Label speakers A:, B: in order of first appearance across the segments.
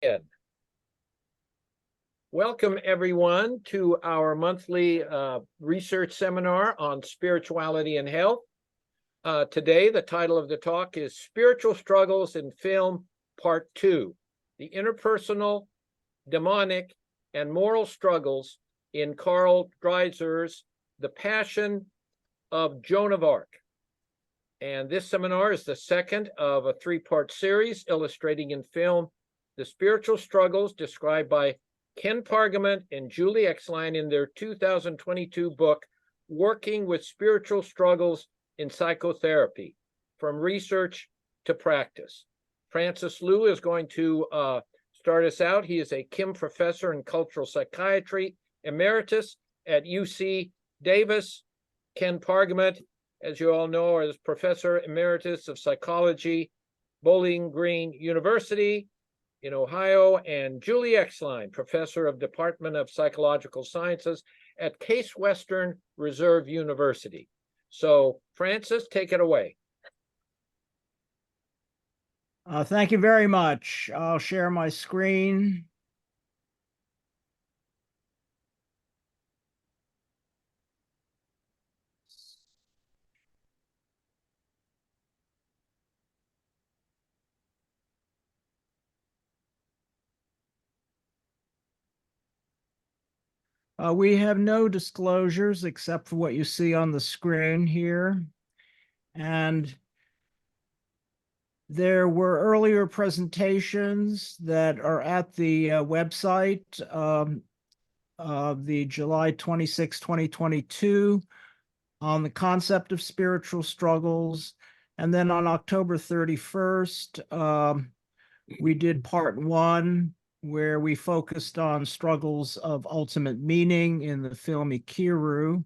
A: Ed. Welcome, everyone, to our monthly research seminar on spirituality and health. Today, the title of the talk is Spiritual Struggles in Film, Part 2, the Interpersonal, Demonic, and Moral Struggles in Carl Dreyer's The Passion of Joan of Arc. And this seminar is the second of a three-part series illustrating in film the spiritual struggles described by Ken Pargament and Julie Exline in their 2022 book, Working with Spiritual Struggles in Psychotherapy, From Research to Practice. Francis Liu is going to start us out. He is a Kim Professor in Cultural Psychiatry, Emeritus at UC Davis. Ken Pargament, as you all know, is Professor Emeritus of Psychology, Bowling Green University in Ohio, and Julie Exline, Professor of Department of Psychological Sciences at Case Western Reserve University. So, Francis, take it away.
B: Thank you very much. I'll share my screen. We have no disclosures except for what you see on the screen here. And there were earlier presentations that are at the website of the July 26, 2022 on the concept of spiritual struggles. And then on October 31st, we did part 1, where we focused on struggles of ultimate meaning in the film Ikiru,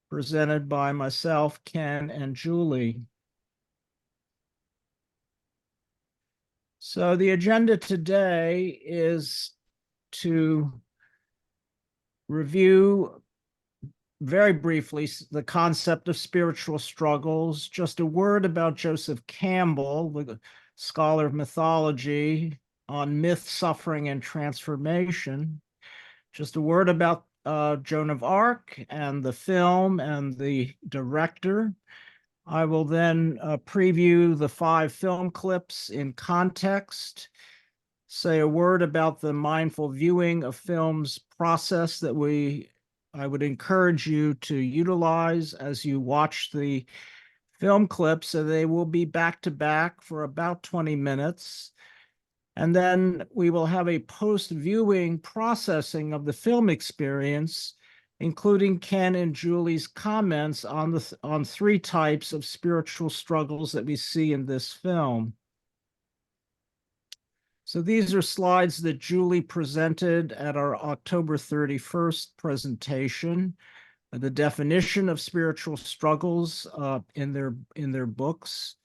B: presented by myself, Ken, and Julie. So the agenda today is to review very briefly the concept of spiritual struggles, just a word about Joseph Campbell, the scholar of mythology, on myth, suffering, and transformation. Just a word about Joan of Arc and the film and the director. I will then preview the 5 film clips in context, say a word about the mindful viewing of films process that I would encourage you to utilize as you watch the film clips. So they will be back to back for about 20 minutes. And then we will have a post-viewing processing of the film experience, including Ken and Julie's comments on 3 types of spiritual struggles that we see in this film. So these are slides that Julie presented at our October 31st presentation, the definition of spiritual struggles in their books.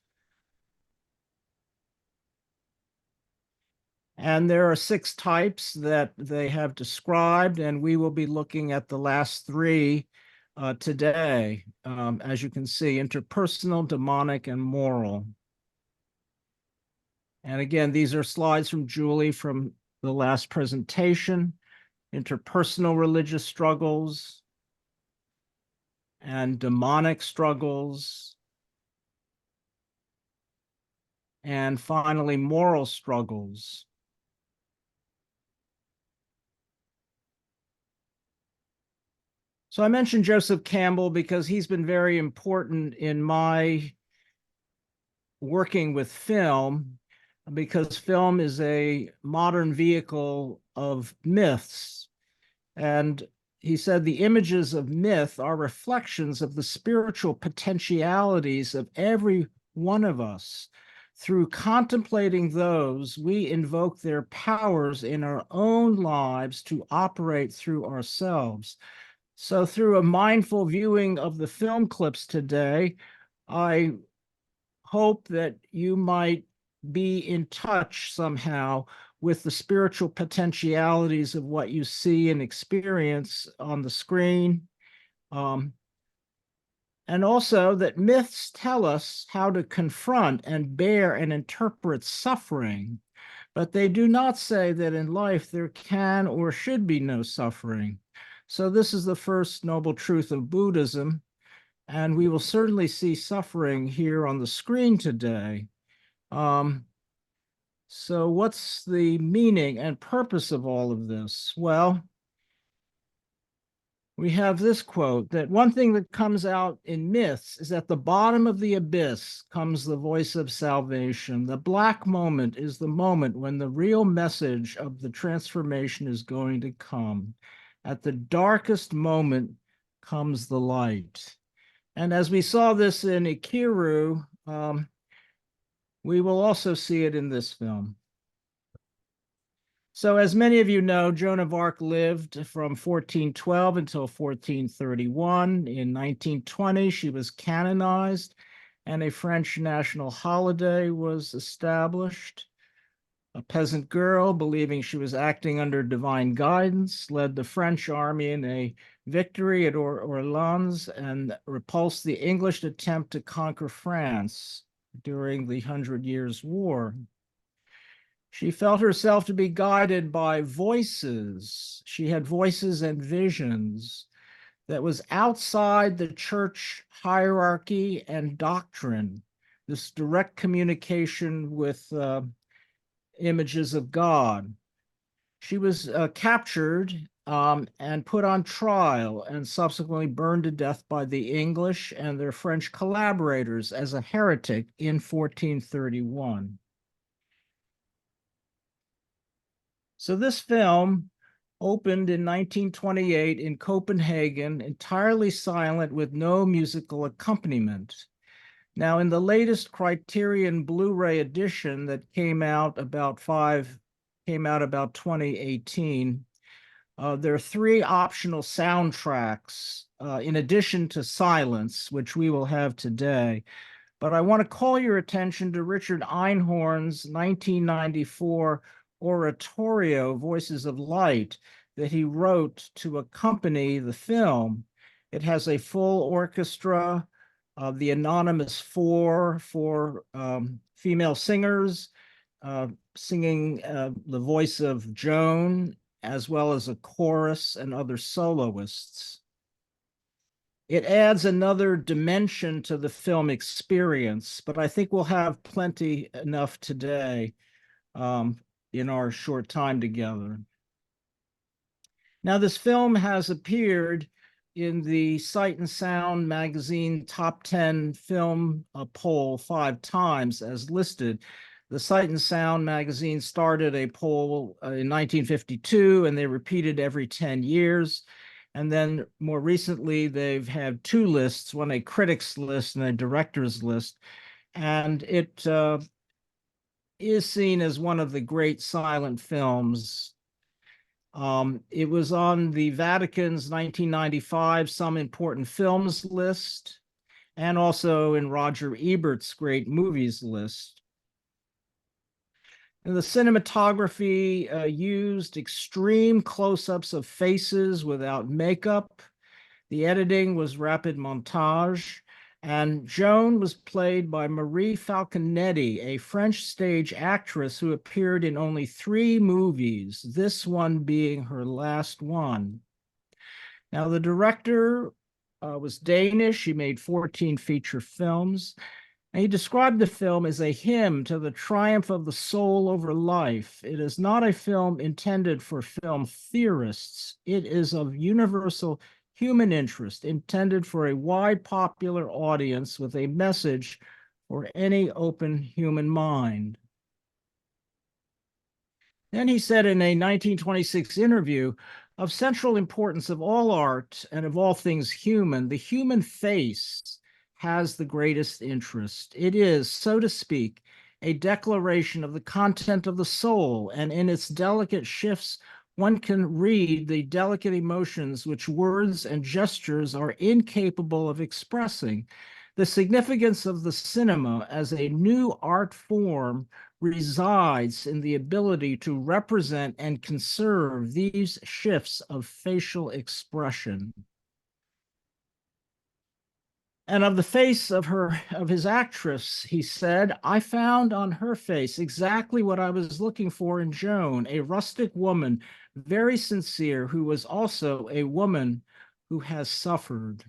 B: And there are 6 types that they have described, and we will be looking at the last 3 today. As you can see, interpersonal, demonic, and moral. And again, these are slides from Julie from the last presentation: interpersonal religious struggles and demonic struggles, and finally, moral struggles. So I mentioned Joseph Campbell because he's been very important in my working with film, because film is a modern vehicle of myths. And he said the images of myth are reflections of the spiritual potentialities of every one of us. Through contemplating those, we invoke their powers in our own lives to operate through ourselves. So through a mindful viewing of the film clips today, I hope that you might be in touch somehow with the spiritual potentialities of what you see and experience on the screen. And also that myths tell us how to confront and bear and interpret suffering, But they do not say that in life there can or should be no suffering. So this is the first noble truth of Buddhism, and we will certainly see suffering here on the screen today. So what's the meaning and purpose of all of this? Well, we have this quote that one thing that comes out in myths is at the bottom of the abyss comes the voice of salvation. The black moment is the moment when the real message of the transformation is going to come. At the darkest moment comes the light. And as we saw this in Ikiru, we will also see it in this film. So as many of you know, Joan of Arc lived from 1412 until 1431. In 1920, she was canonized and a French national holiday was established. A peasant girl, believing she was acting under divine guidance, led the French army in a victory at Orleans and repulsed the English attempt to conquer France during the 100 Years' War. She felt herself to be guided by voices. She had voices and visions that was outside the church hierarchy and doctrine, this direct communication with images of God. She was captured and put on trial and subsequently burned to death by the English and their French collaborators as a heretic in 1431. So this film opened in 1928 in Copenhagen, entirely silent with no musical accompaniment. Now, in the latest Criterion Blu-ray edition that came out about 2018, there are 3 optional soundtracks in addition to silence, which we will have today. But I want to call your attention to Richard Einhorn's 1994 oratorio, Voices of Light, that he wrote to accompany the film. It has a full orchestra of the Anonymous Four female singers singing the voice of Joan, as well as a chorus and other soloists. It adds another dimension to the film experience, but I think we'll have plenty enough today in our short time together. Now, this film has appeared in the Sight and Sound magazine top 10 film poll 5 times as listed. The Sight and Sound magazine started a poll in 1952, and they repeated every 10 years. And then more recently, they've had 2 lists, one a critics list and a director's list. And it is seen as one of the great silent films. It was on the Vatican's 1995 Some Important Films list, and also in Roger Ebert's Great Movies list. And the cinematography used extreme close-ups of faces without makeup. The editing was rapid montage. And Joan was played by Marie Falconetti, a French stage actress who appeared in only 3 movies, this one being her last one. Now, the director was Danish. He made 14 feature films. And he described the film as a hymn to the triumph of the soul over life. It is not a film intended for film theorists. It is of universal human interest, intended for a wide popular audience with a message for any open human mind. Then he said in a 1926 interview, of central importance of all art and of all things human, the human face has the greatest interest. It is, so to speak, a declaration of the content of the soul, and in its delicate shifts, one can read the delicate emotions which words and gestures are incapable of expressing. The significance of the cinema as a new art form resides in the ability to represent and conserve these shifts of facial expression. And of the face of his actress, he said, I found on her face exactly what I was looking for in Joan, a rustic woman, very sincere, who was also a woman who has suffered.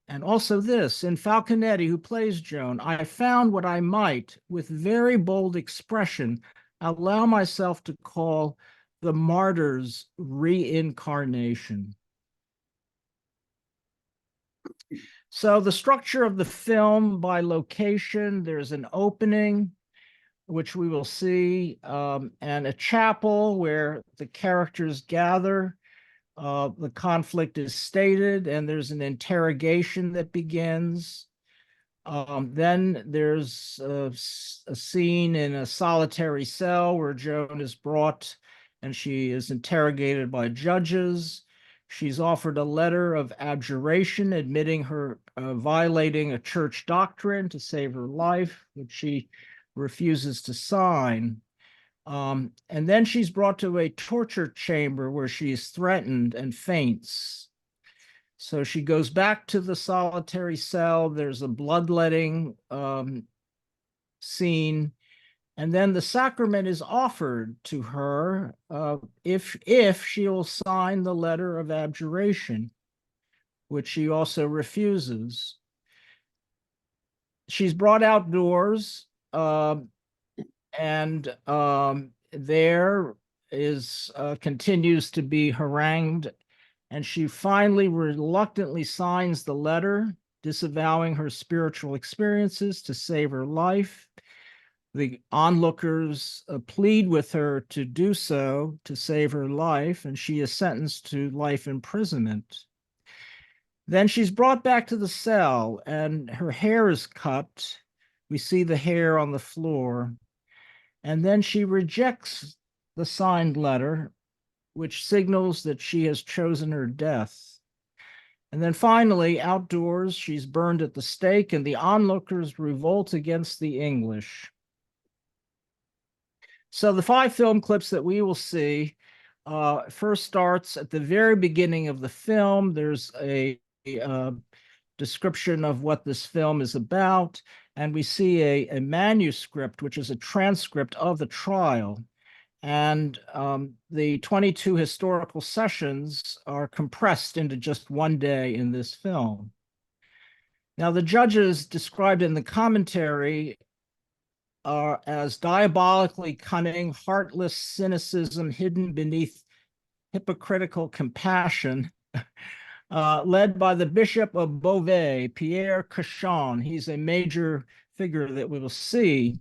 B: And also this, in Falconetti, who plays Joan, I found what I might, with very bold expression, allow myself to call the martyr's reincarnation. So the structure of the film by location, there's an opening, which we will see, and a chapel where the characters gather. The conflict is stated, and there's an interrogation that begins. Then there's a scene in a solitary cell where Joan is brought and she is interrogated by judges. She's offered a letter of abjuration admitting her violating a church doctrine to save her life, which she refuses to sign. And then she's brought to a torture chamber where she is threatened and faints. So she goes back to the solitary cell. There's a bloodletting scene. And then the sacrament is offered to her if she'll sign the letter of abjuration, which she also refuses. She's brought outdoors, and there is continues to be harangued, and she finally reluctantly signs the letter, disavowing her spiritual experiences to save her life. The onlookers plead with her to do so to save her life, and she is sentenced to life imprisonment. Then she's brought back to the cell, and her hair is cut. We see the hair on the floor. And then she rejects the signed letter, which signals that she has chosen her death. And then finally, outdoors, she's burned at the stake, and the onlookers revolt against the English. So the 5 film clips that we will see first starts at the very beginning of the film. There's a description of what this film is about, and we see a manuscript, which is a transcript of the trial. And the 22 historical sessions are compressed into just one day in this film. Now, the judges described in the commentary are as diabolically cunning, heartless cynicism hidden beneath hypocritical compassion, led by the Bishop of Beauvais, Pierre Cauchon. He's a major figure that we will see.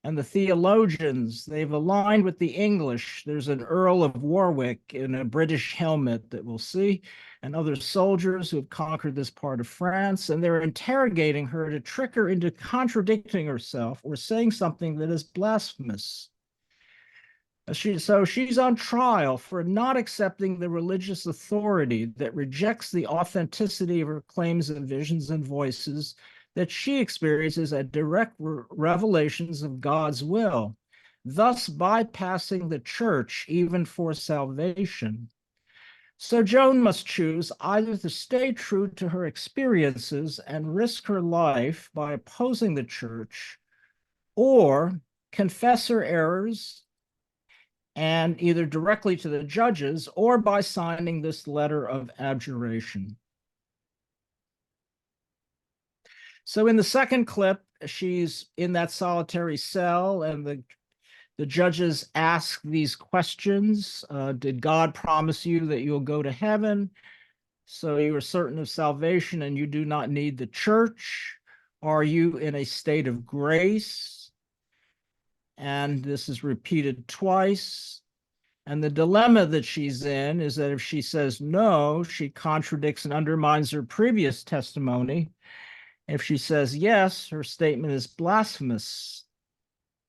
B: And the theologians, they've aligned with the English. There's an Earl of Warwick in a British helmet that we'll see, and other soldiers who have conquered this part of France, and they're interrogating her to trick her into contradicting herself or saying something that is blasphemous. So she's on trial for not accepting the religious authority that rejects the authenticity of her claims and visions and voices that she experiences as direct revelations of God's will, thus bypassing the church even for salvation. So Joan must choose either to stay true to her experiences and risk her life by opposing the church, or confess her errors and either directly to the judges or by signing this letter of abjuration. So in the second clip, she's in that solitary cell, and the judges ask these questions. Did God promise you that you'll go to heaven? So you are certain of salvation and you do not need the church? Are you in a state of grace? And this is repeated twice. And the dilemma that she's in is that if she says no, she contradicts and undermines her previous testimony. If she says yes, her statement is blasphemous,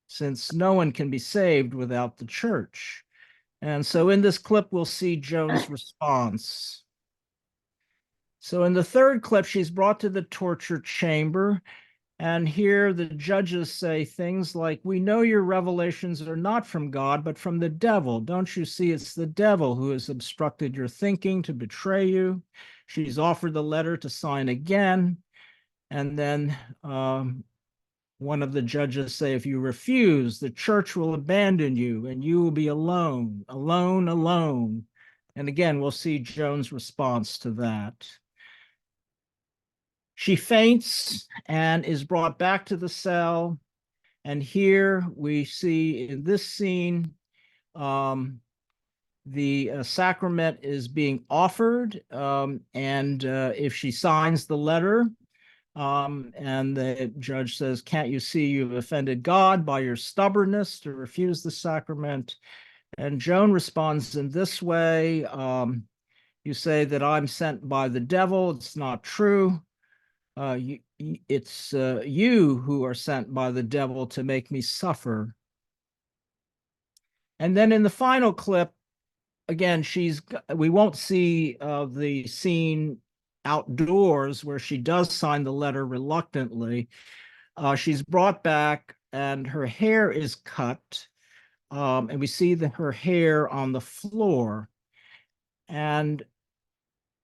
B: since no one can be saved without the church. And so in this clip, we'll see Joan's response. So in the third clip, she's brought to the torture chamber. And here the judges say things like, we know your revelations are not from God, but from the devil. Don't you see it's the devil who has obstructed your thinking to betray you? She's offered the letter to sign again. And then one of the judges say, if you refuse, the church will abandon you and you will be alone, alone, alone. And again, we'll see Joan's response to that. She faints and is brought back to the cell. And here we see in this scene, the sacrament is being offered. And if she signs the letter, and the judge says, can't you see you've offended God by your stubbornness to refuse the sacrament? And Joan responds in this way. You say that I'm sent by the devil. It's not true. It's you who are sent by the devil to make me suffer. And then in the final clip, again, we won't see the scene outdoors where she does sign the letter reluctantly. She's brought back and her hair is cut. And we see her hair on the floor. And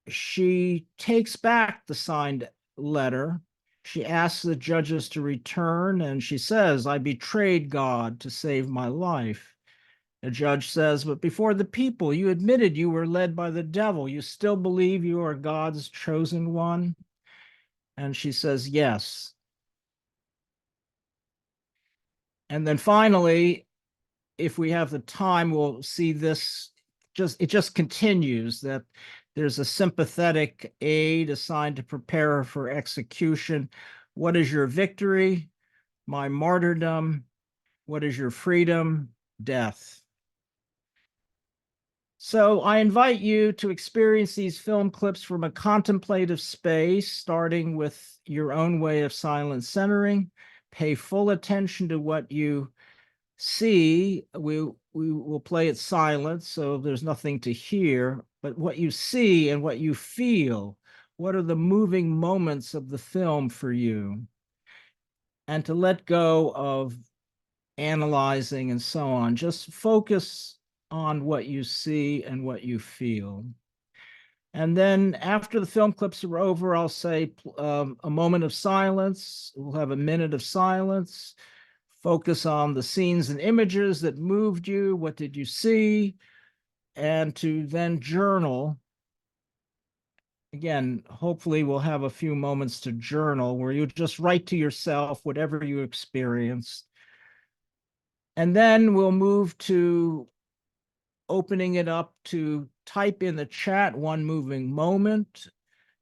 B: she takes back the signed letter. She asks the judges to return, and she says, I betrayed God to save my life. The judge says, but before the people, you admitted you were led by the devil. You still believe you are God's chosen one? And she says, yes. And then finally, if we have the time, we'll see this. It just continues that there's a sympathetic aid assigned to prepare her for execution. What is your victory? My martyrdom. What is your freedom? Death. So I invite you to experience these film clips from a contemplative space, starting with your own way of silent centering. Pay full attention to what you see. We will play it silent, so there's nothing to hear, but what you see and what you feel, what are the moving moments of the film for you? And to let go of analyzing and so on, just focus on what you see and what you feel. And then after the film clips are over, I'll say a moment of silence. We'll have a minute of silence. Focus on the scenes and images that moved you. What did you see? And to then journal. Again, hopefully we'll have a few moments to journal where you just write to yourself whatever you experienced. And then we'll move to opening it up to type in the chat one moving moment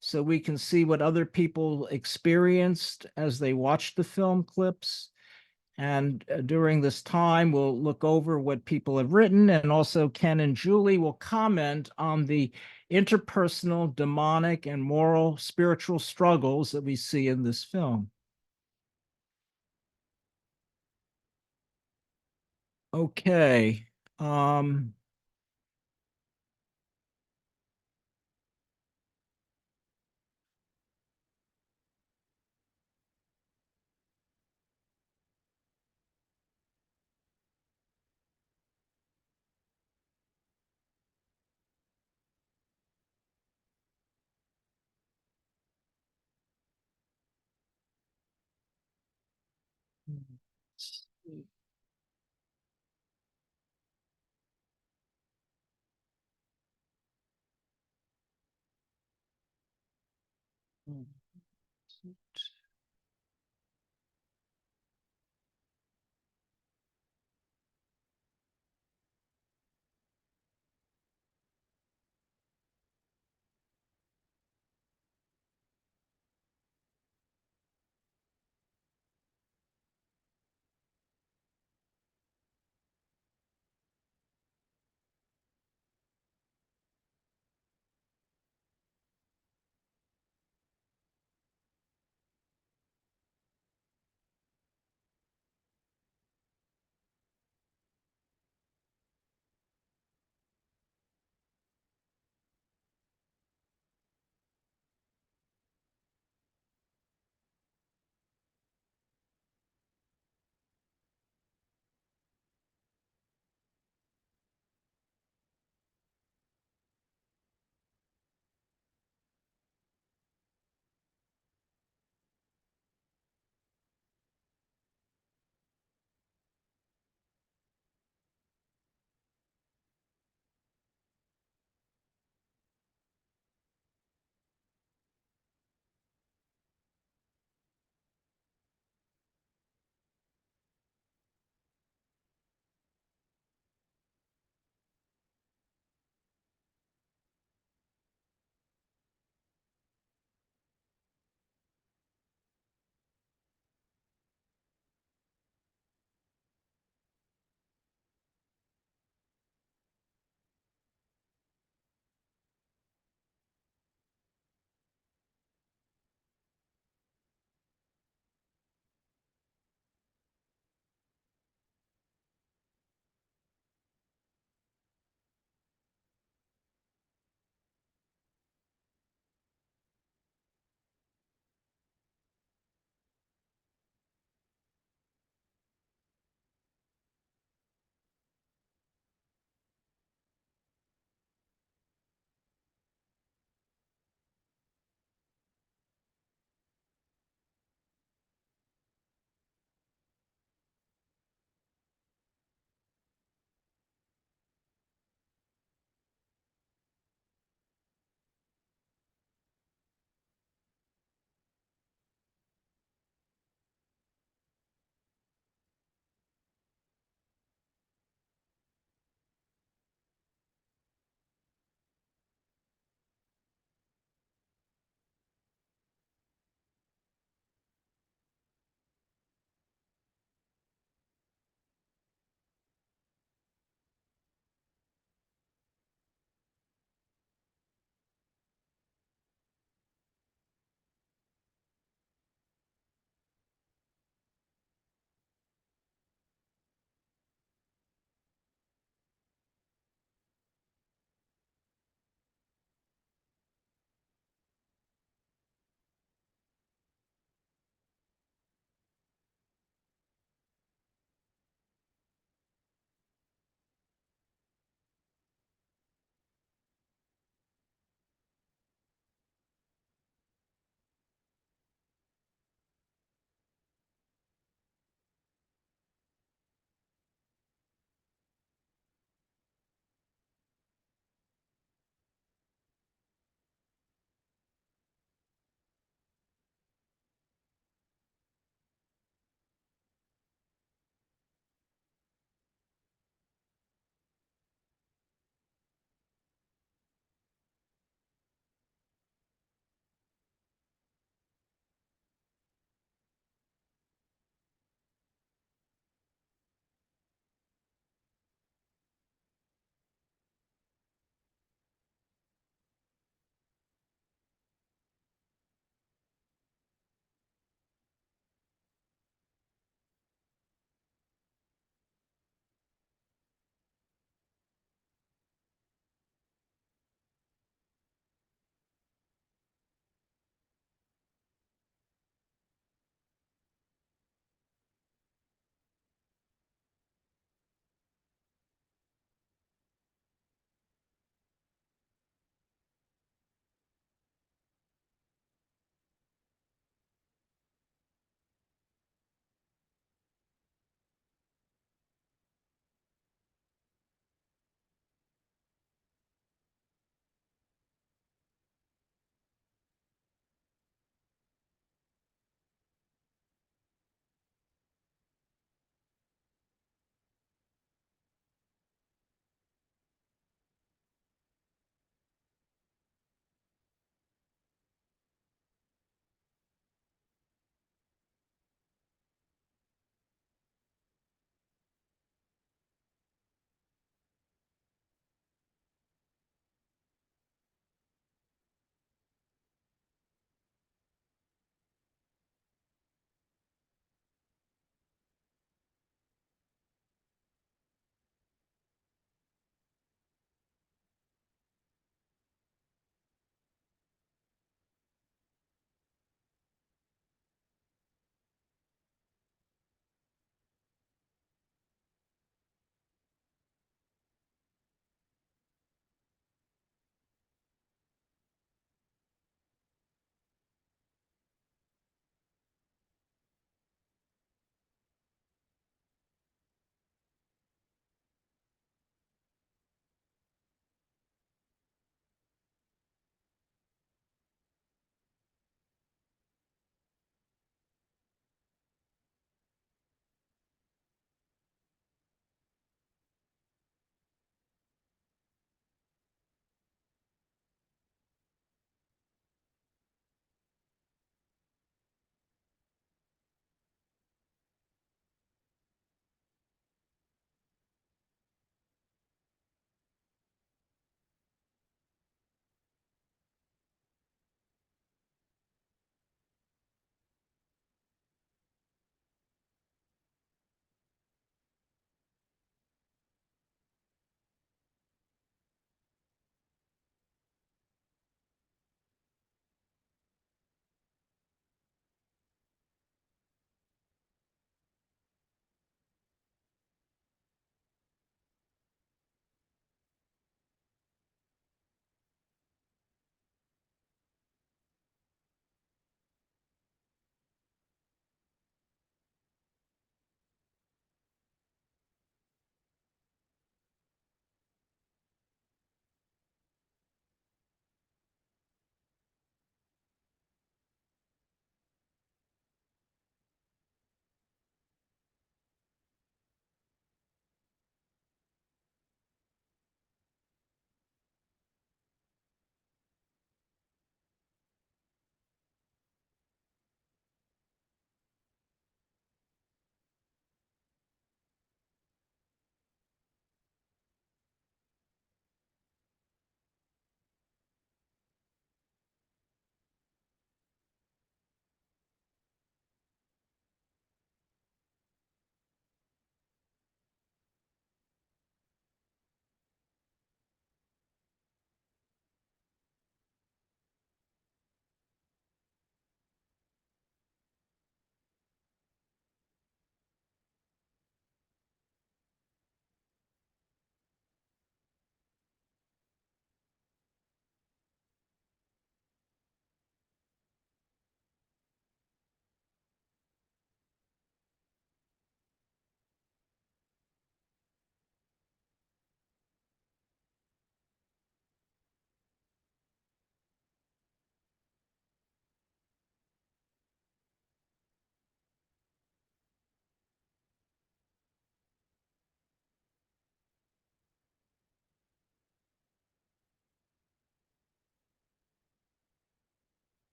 B: so we can see what other people experienced as they watched the film clips. And during this time, we'll look over what people have written, and also Ken and Julie will comment on the interpersonal, demonic, and moral spiritual struggles that we see in this film. Okay.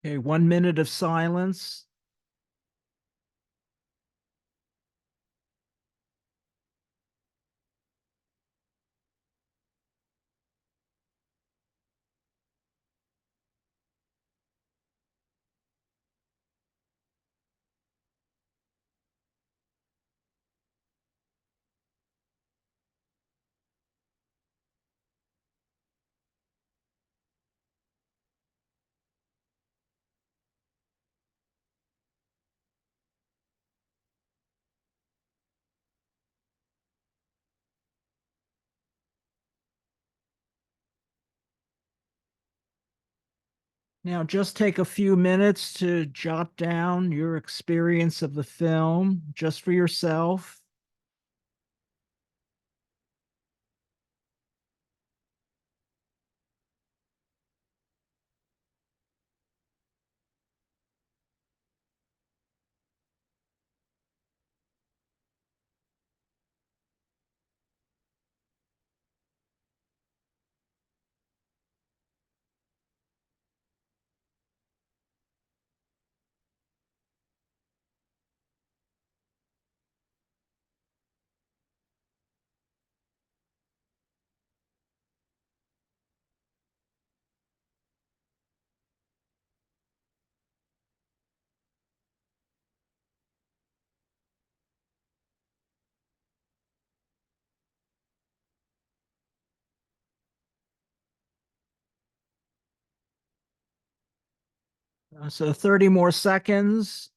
B: Okay, 1 minute of silence. Now, just take a few minutes to jot down your experience of the film just for yourself. So 30 more seconds.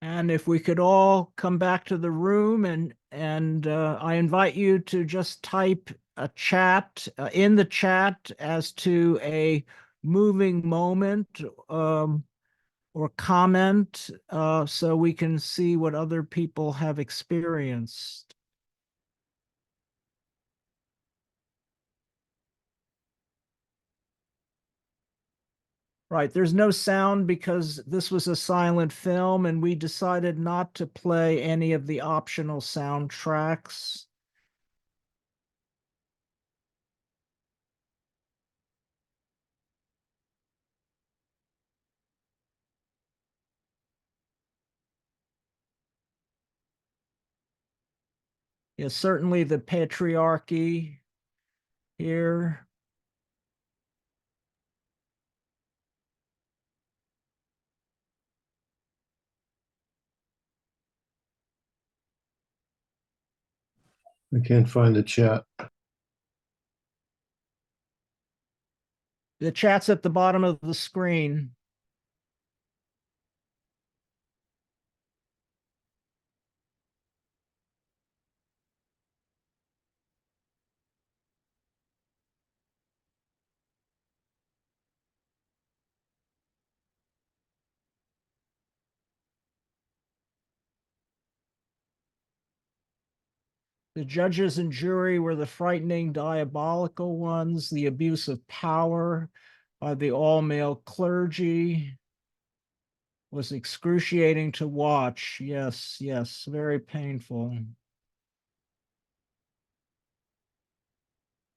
B: And if we could all come back to the room, and I invite you to just type a chat in the chat as to a moving moment, or comment, so we can see what other people have experienced. Right, there's no sound because this was a silent film and we decided not to play any of the optional soundtracks. Yeah, certainly the patriarchy here.
C: I can't find the chat.
B: The chat's at the bottom of the screen. The judges and jury were the frightening, diabolical ones, the abuse of power by the all-male clergy was excruciating to watch. Yes, yes, very painful.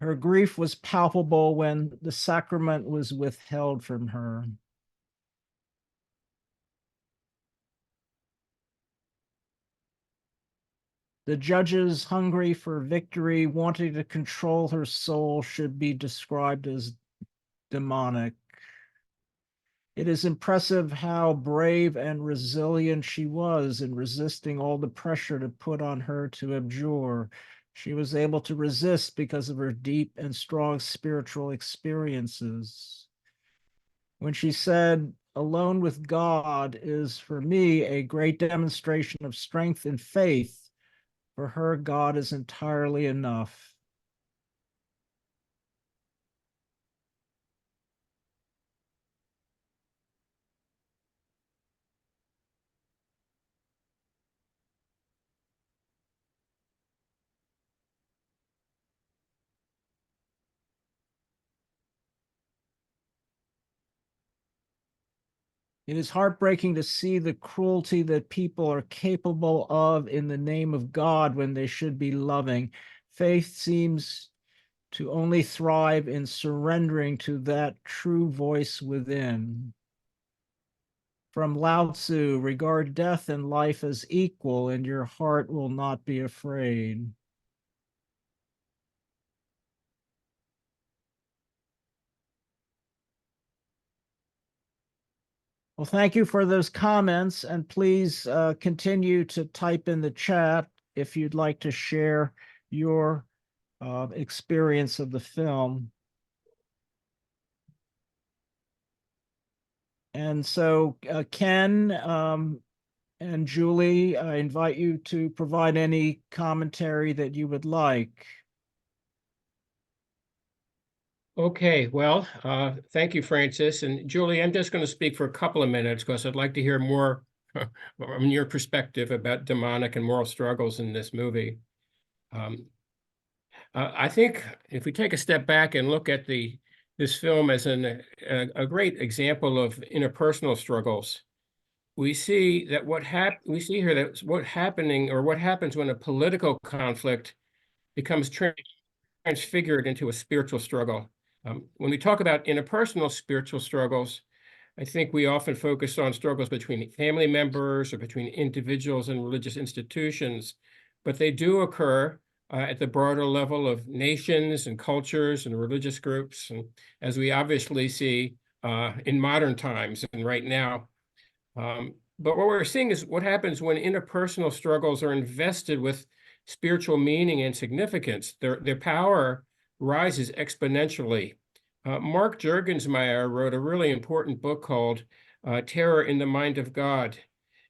B: Her grief was palpable when the sacrament was withheld from her. The judges, hungry for victory, wanting to control her soul, should be described as demonic. It is impressive how brave and resilient she was in resisting all the pressure to put on her to abjure. She was able to resist because of her deep and strong spiritual experiences. When she said, "Alone with God is for me a great demonstration of strength and faith. For her, God is entirely enough." It is heartbreaking to see the cruelty that people are capable of in the name of God when they should be loving. Faith seems to only thrive in surrendering to that true voice within. From Lao Tzu, regard death and life as equal, and your heart will not be afraid. Well, thank you for those comments, and please continue to type in the chat if you'd like to share your experience of the film. And so, Ken and Julie, I invite you to provide any commentary that you would like.
D: Okay, well, thank you, Francis. And Julie, I'm just going to speak for a couple of minutes because I'd like to hear more from your perspective about demonic and moral struggles in this movie. I think if we take a step back and look at this film as a great example of interpersonal struggles, we see that what happens when a political conflict becomes transfigured into a spiritual struggle. When we talk about interpersonal spiritual struggles, I think we often focus on struggles between family members or between individuals and religious institutions, but they do occur at the broader level of nations and cultures and religious groups, and as we obviously see in modern times and right now. But what we're seeing is what happens when interpersonal struggles are invested with spiritual meaning and significance. Their power rises exponentially. Mark Juergensmeyer wrote a really important book called Terror in the Mind of God.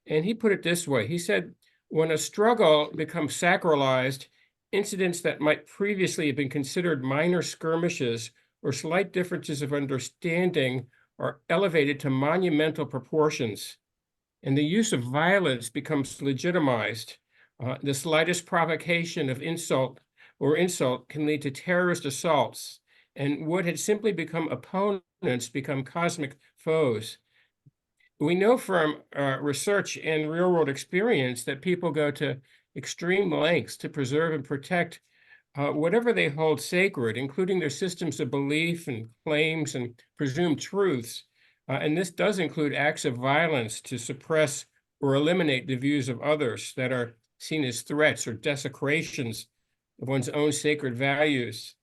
D: And he put it this way. He said, when a struggle becomes sacralized, incidents that might previously have been considered minor skirmishes or slight differences of understanding are elevated to monumental proportions. And the use of violence becomes legitimized. The slightest provocation of insult can lead to terrorist assaults, and what had simply become opponents become cosmic foes. We know from research and real-world experience that people go to extreme lengths to preserve and protect whatever they hold sacred, including their systems of belief and claims and presumed truths. And this does include acts of violence to suppress or eliminate the views of others that are seen as threats or desecrations of one's own sacred values.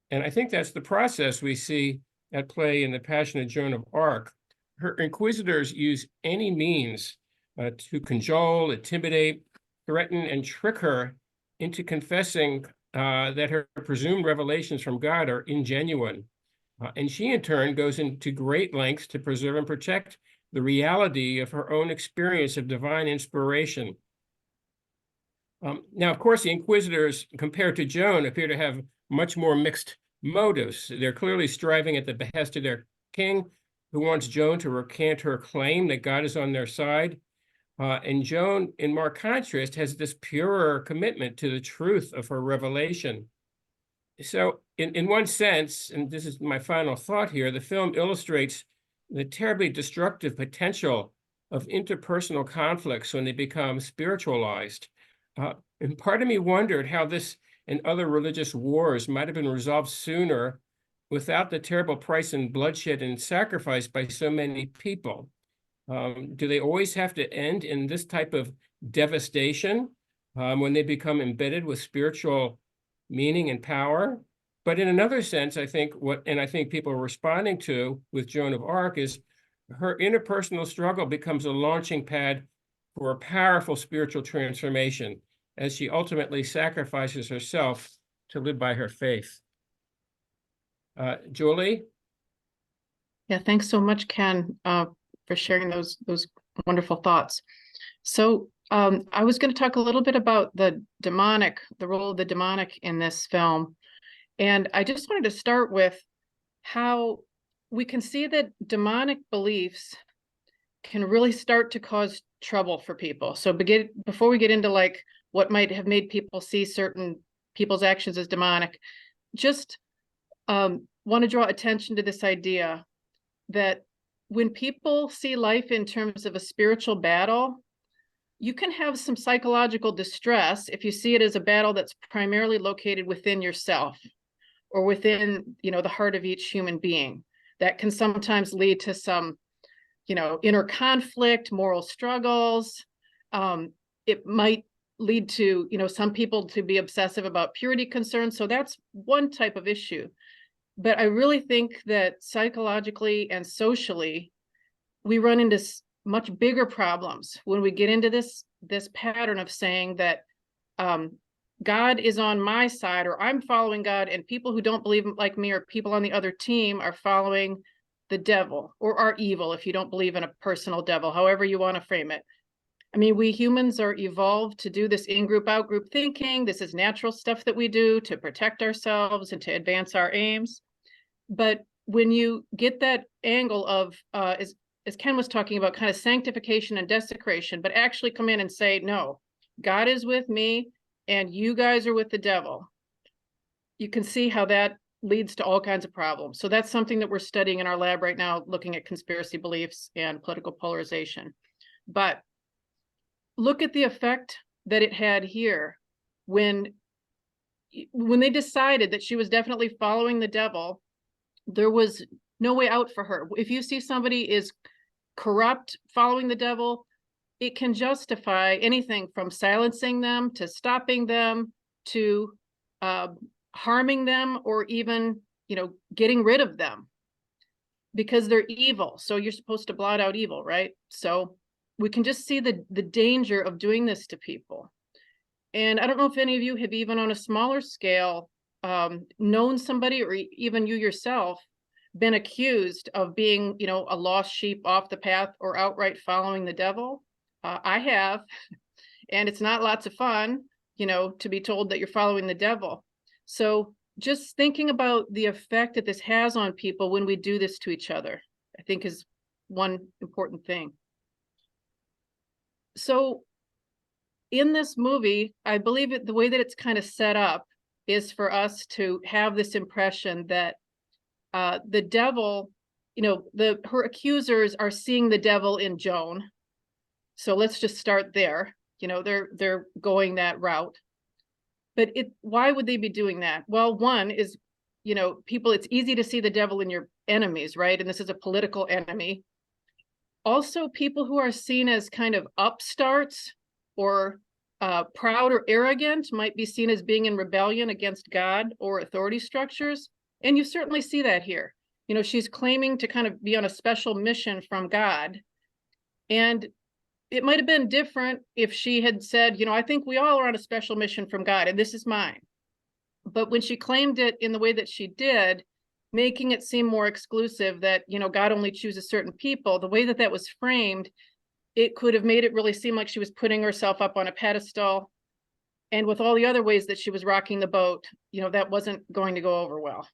D: And I think that's the process we see at play in The Passion of Joan of Arc. Her inquisitors use any means to cajole, intimidate, threaten, and trick her into confessing that her presumed revelations from God are ingenuine. And she, in turn, goes into great lengths to preserve and protect the reality of her own experience of divine inspiration. Now, of course, the inquisitors, compared to Joan, appear to have much more mixed motives. They're clearly striving at the behest of their king, who wants Joan to recant her claim that God is on their side. And Joan, in marked contrast, has this purer commitment to the truth of her revelation. So in one sense, and this is my final thought here, the film illustrates the terribly destructive potential of interpersonal conflicts when they become spiritualized. And part of me wondered how this and other religious wars might have been resolved sooner without the terrible price in bloodshed and sacrifice by so many people. Do they always have to end in this type of devastation when they become embedded with spiritual meaning and power? But in another sense, I think people are responding to with Joan of Arc is her interpersonal struggle becomes a launching pad for a powerful spiritual transformation as she ultimately sacrifices herself to live by her faith. Julie?
E: Yeah, thanks so much, Ken, for sharing those wonderful thoughts. So I was going to talk a little bit about the role of the demonic in this film. And I just wanted to start with how we can see that demonic beliefs can really start to cause trouble for people. So before we get into like what might have made people see certain people's actions as demonic, just want to draw attention to this idea that when people see life in terms of a spiritual battle, you can have some psychological distress if you see it as a battle that's primarily located within yourself or within, the heart of each human being. That can sometimes lead to some, inner conflict, moral struggles. It might lead to, some people to be obsessive about purity concerns. So that's one type of issue. But I really think that psychologically and socially, we run into much bigger problems when we get into this pattern of saying that God is on my side, or I'm following God, and people who don't believe like me or people on the other team are following the devil or are evil, if you don't believe in a personal devil, however you want to frame it. I mean, we humans are evolved to do this in-group, out-group thinking. This is natural stuff that we do to protect ourselves and to advance our aims. But when you get that angle of, as Ken was talking about, kind of sanctification and desecration, but actually come in and say, no, God is with me and you guys are with the devil, you can see how that leads to all kinds of problems. So that's something that we're studying in our lab right now, looking at conspiracy beliefs and political polarization. But look at the effect that it had here when they decided that she was definitely following the devil. There was no way out for her. If you see somebody is corrupt, following the devil, it can justify anything from silencing them to stopping them to harming them, or even, getting rid of them because they're evil. So you're supposed to blot out evil, right? So we can just see the danger of doing this to people. And I don't know if any of you have, even on a smaller scale, known somebody, or even you yourself, been accused of being, a lost sheep off the path or outright following the devil. I have, and it's not lots of fun, to be told that you're following the devil. So just thinking about the effect that this has on people when we do this to each other, I think is one important thing. So in this movie, I believe the way that it's kind of set up is for us to have this impression that the devil, her accusers are seeing the devil in Joan. So let's just start there. They're going that route. But why would they be doing that? Well, one is, people, it's easy to see the devil in your enemies, right? And this is a political enemy. Also, people who are seen as kind of upstarts or proud or arrogant might be seen as being in rebellion against God or authority structures. And you certainly see that here. She's claiming to kind of be on a special mission from God. And it might have been different if she had said, I think we all are on a special mission from God, and this is mine. But when she claimed it in the way that she did, making it seem more exclusive that, God only chooses certain people, the way that that was framed, it could have made it really seem like she was putting herself up on a pedestal. And with all the other ways that she was rocking the boat, that wasn't going to go over well.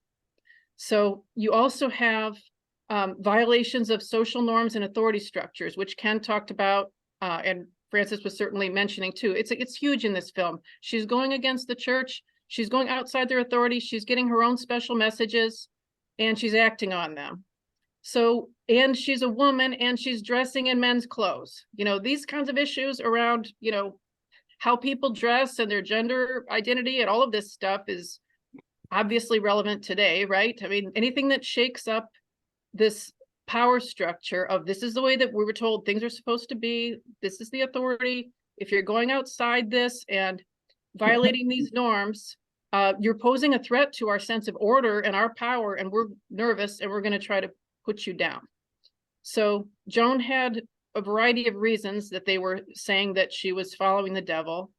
E: So you also have violations of social norms and authority structures, which Ken talked about, and Francis was certainly mentioning too. It's huge in this film. She's going against the church. She's going outside their authority. She's getting her own special messages, and she's acting on them. So, and she's a woman, and she's dressing in men's clothes. These kinds of issues around, how people dress and their gender identity and all of this stuff is obviously relevant today, right? I mean, anything that shakes up this power structure of this is the way that we were told things are supposed to be, this is the authority. If you're going outside this and violating these norms, you're posing a threat to our sense of order and our power, and we're nervous and we're going to try to put you down. So Joan had a variety of reasons that they were saying that she was following the devil.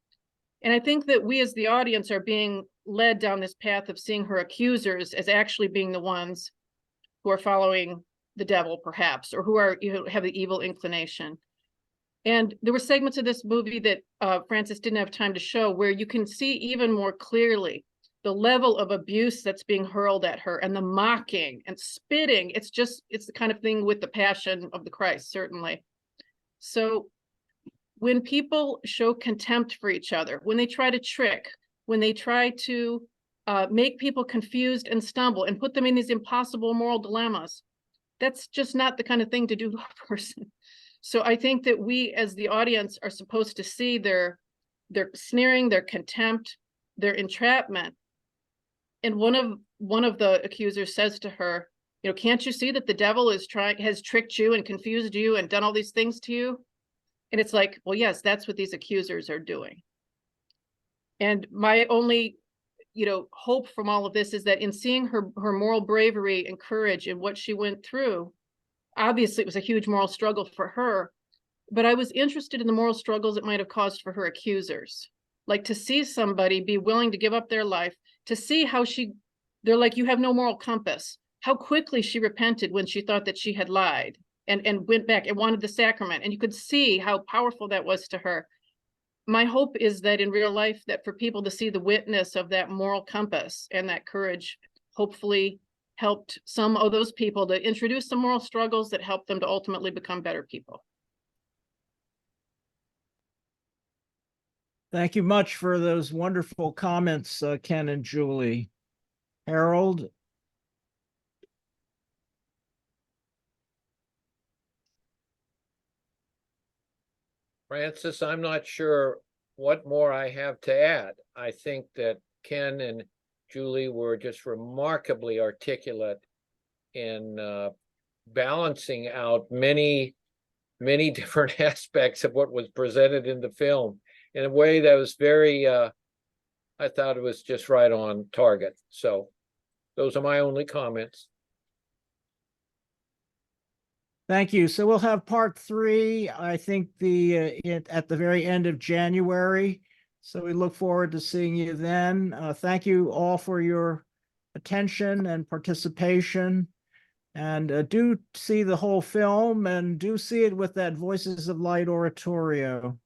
E: And I think that we as the audience are being led down this path of seeing her accusers as actually being the ones who are following the devil, perhaps, or who are, have the evil inclination. And there were segments of this movie that Francis didn't have time to show, where you can see even more clearly the level of abuse that's being hurled at her, and the mocking and spitting. It's the kind of thing with the Passion of the Christ, certainly. So when people show contempt for each other, when they try to trick, when they try to make people confused and stumble and put them in these impossible moral dilemmas, that's just not the kind of thing to do to a person. So I think that we as the audience are supposed to see their sneering, their contempt, their entrapment. And one of the accusers says to her, you know, can't you see that the devil has tricked you and confused you and done all these things to you? And it's like, well, yes, that's what these accusers are doing. And my only, you know, hope from all of this is that in seeing her moral bravery and courage and what she went through, obviously it was a huge moral struggle for her, but I was interested in the moral struggles it might have caused for her accusers. Like to see somebody be willing to give up their life, to see how they're like, you have no moral compass. How quickly she repented when she thought that she had lied and went back and wanted the sacrament. And you could see how powerful that was to her. My hope is that in real life, that for people to see the witness of that moral compass and that courage, hopefully helped some of those people to introduce some moral struggles that help them to ultimately become better people.
B: Thank you much for those wonderful comments, Ken and Julie. Harold?
A: Francis, I'm not sure what more I have to add. I think that Ken and Julie were just remarkably articulate in balancing out many different aspects of what was presented in the film in a way that was very, I thought it was just right on target. So those are my only comments.
B: Thank you. So we'll have part 3, I think at the very end of January. So we look forward to seeing you then. Thank you all for your attention and participation. And do see the whole film and do see it with that Voices of Light oratorio.